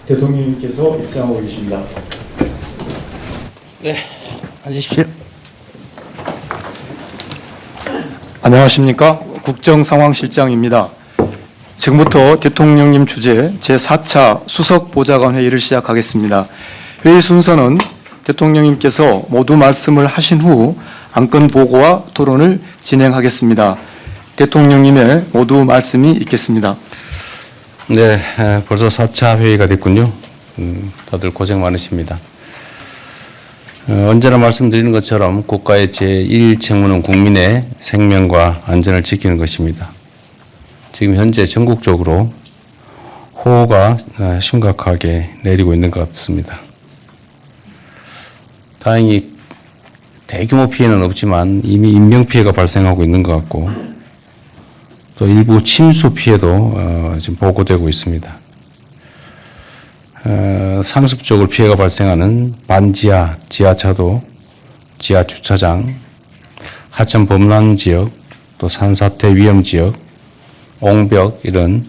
대통령님께서 입장하고 계십니다. 네, 앉으십시오. 안녕하십니까. 국정상황실장입니다. 지금부터 대통령님 주재 제4차 수석보좌관 회의를 시작하겠습니다. 회의 순서는 대통령님께서 모두 말씀을 하신 후 안건 보고와 토론을 진행하겠습니다. 대통령님의 모두 말씀이 있겠습니다. 네, 벌써 4차 회의가 됐군요. 다들 고생 많으십니다. 언제나 말씀드리는 것처럼 국가의 제1책무는 국민의 생명과 안전을 지키는 것입니다. 지금 현재 전국적으로 호우가 심각하게 내리고 있는 것 같습니다. 다행히 대규모 피해는 없지만 이미 인명피해가 발생하고 있는 것 같고 또 일부 침수 피해도 지금 보고되고 있습니다. 상습적으로 피해가 발생하는 반지하, 지하차도, 지하주차장, 하천 범람 지역, 또 산사태 위험 지역, 옹벽 이런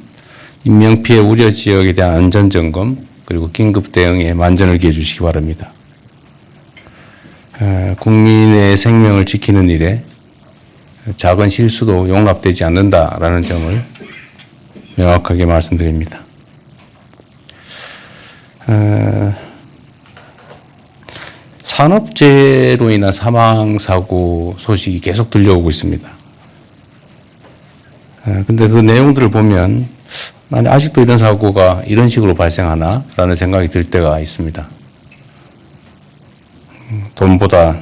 인명피해 우려 지역에 대한 안전점검 그리고 긴급 대응에 만전을 기해 주시기 바랍니다. 국민의 생명을 지키는 일에 작은 실수도 용납되지 않는다라는 점을 명확하게 말씀드립니다. 산업재해로 인한 사망사고 소식이 계속 들려오고 있습니다. 근데 그 내용들을 보면 아니, 아직도 이런 사고가 이런 식으로 발생하나? 라는 생각이 들 때가 있습니다. 돈보다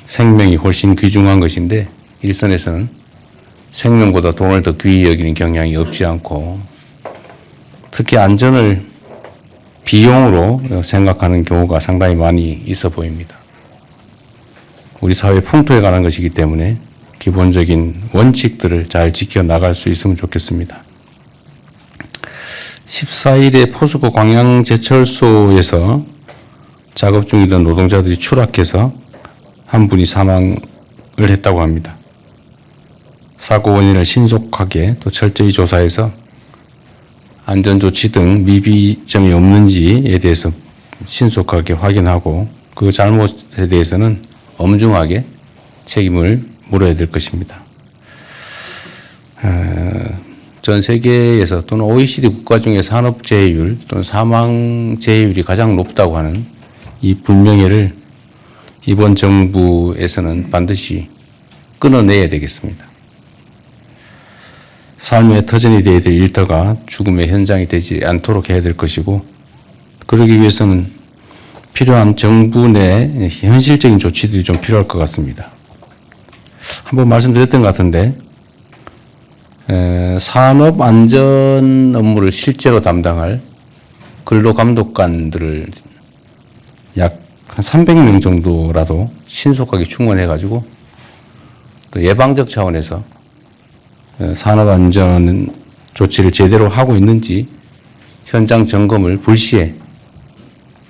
생명이 훨씬 귀중한 것인데 일선에서는 생명보다 돈을 더 귀히 여기는 경향이 없지 않고 특히 안전을 비용으로 생각하는 경우가 상당히 많이 있어 보입니다. 우리 사회 풍토에 관한 것이기 때문에 기본적인 원칙들을 잘 지켜나갈 수 있으면 좋겠습니다. 14일에 포스코 광양제철소에서 작업 중이던 노동자들이 추락해서 한 분이 사망을 했다고 합니다. 사고 원인을 신속하게 또 철저히 조사해서 안전조치 등 미비점이 없는지에 대해서 신속하게 확인하고 그 잘못에 대해서는 엄중하게 책임을 물어야 될 것입니다. 전 세계에서 또는 OECD 국가 중에 산업재해율 또는 사망재해율이 가장 높다고 하는 이 불명예를 이번 정부에서는 반드시 끊어내야 되겠습니다. 삶의 터전이 되어야 될 일터가 죽음의 현장이 되지 않도록 해야 될 것이고 그러기 위해서는 필요한 정부 내 현실적인 조치들이 좀 필요할 것 같습니다. 한번 말씀드렸던 것 같은데 산업 안전 업무를 실제로 담당할 근로감독관들을 약 한 300명 정도라도 신속하게 충원해가지고 또 예방적 차원에서 산업안전 조치를 제대로 하고 있는지 현장 점검을 불시에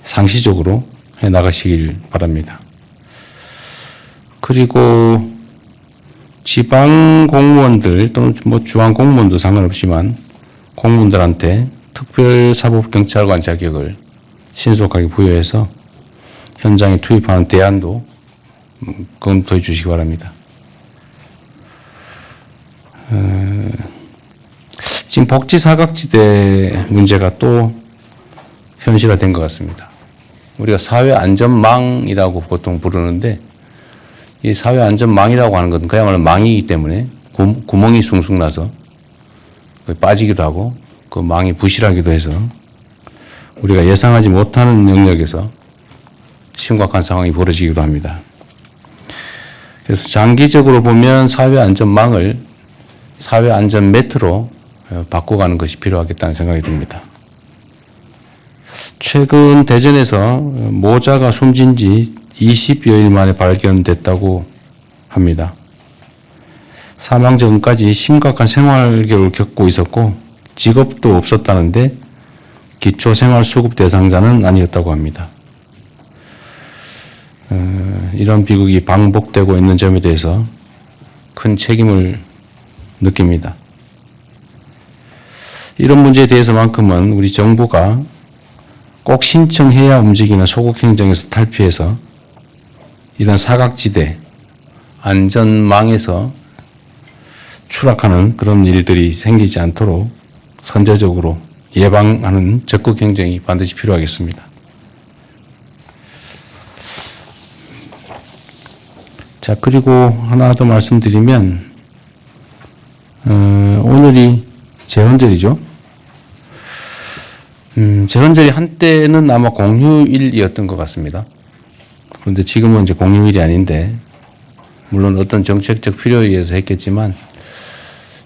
상시적으로 해나가시길 바랍니다. 그리고 지방 공무원들 또는 뭐 중앙 공무원도 상관없지만 공무원들한테 특별사법경찰관 자격을 신속하게 부여해서 현장에 투입하는 대안도 검토해 주시기 바랍니다. 지금 복지사각지대 문제가 또 현실화된 것 같습니다. 우리가 사회안전망이라고 보통 부르는데 이 사회안전망이라고 하는 것은 그야말로 망이기 때문에 구멍이 숭숭 나서 빠지기도 하고 그 망이 부실하기도 해서 우리가 예상하지 못하는 영역에서 심각한 상황이 벌어지기도 합니다. 그래서 장기적으로 보면 사회안전망을 사회안전 매트로 바꿔가는 것이 필요하겠다는 생각이 듭니다. 최근 대전에서 모자가 숨진 지 20여일 만에 발견됐다고 합니다. 사망 전까지 심각한 생활계를 겪고 있었고 직업도 없었다는데 기초생활수급 대상자는 아니었다고 합니다. 이런 비극이 반복되고 있는 점에 대해서 큰 책임을 느낍니다. 이런 문제에 대해서만큼은 우리 정부가 꼭 신청해야 움직이는 소극 행정에서 탈피해서 이런 사각지대, 안전망에서 추락하는 그런 일들이 생기지 않도록 선제적으로 예방하는 적극 행정이 반드시 필요하겠습니다. 자, 그리고 하나 더 말씀드리면, 오늘이 제헌절이죠. 제헌절이 한때는 아마 공휴일이었던 것 같습니다. 그런데 지금은 이제 공휴일이 아닌데, 물론 어떤 정책적 필요에 의해서 했겠지만,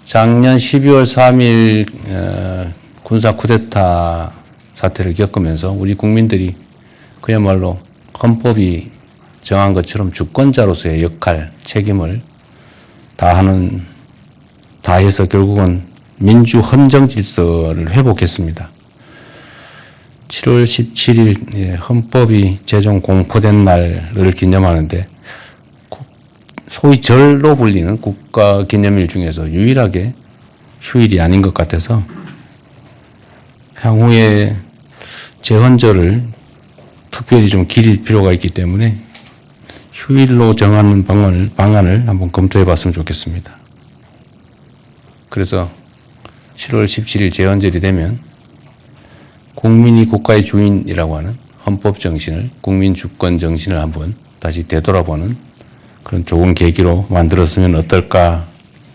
작년 12월 3일 군사 쿠데타 사태를 겪으면서 우리 국민들이 그야말로 헌법이 정한 것처럼 주권자로서의 역할, 책임을 다해서 결국은 민주 헌정 질서를 회복했습니다. 7월 17일 헌법이 제정 공포된 날을 기념하는데 소위 절로 불리는 국가 기념일 중에서 유일하게 휴일이 아닌 것 같아서 향후에 제헌절을 특별히 좀 기릴 필요가 있기 때문에 휴일로 정하는 방안을 한번 검토해 봤으면 좋겠습니다. 그래서 7월 17일 제헌절이 되면 국민이 국가의 주인이라고 하는 헌법 정신을, 국민 주권 정신을 한번 다시 되돌아보는 그런 좋은 계기로 만들었으면 어떨까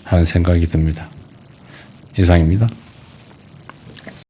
하는 생각이 듭니다. 이상입니다.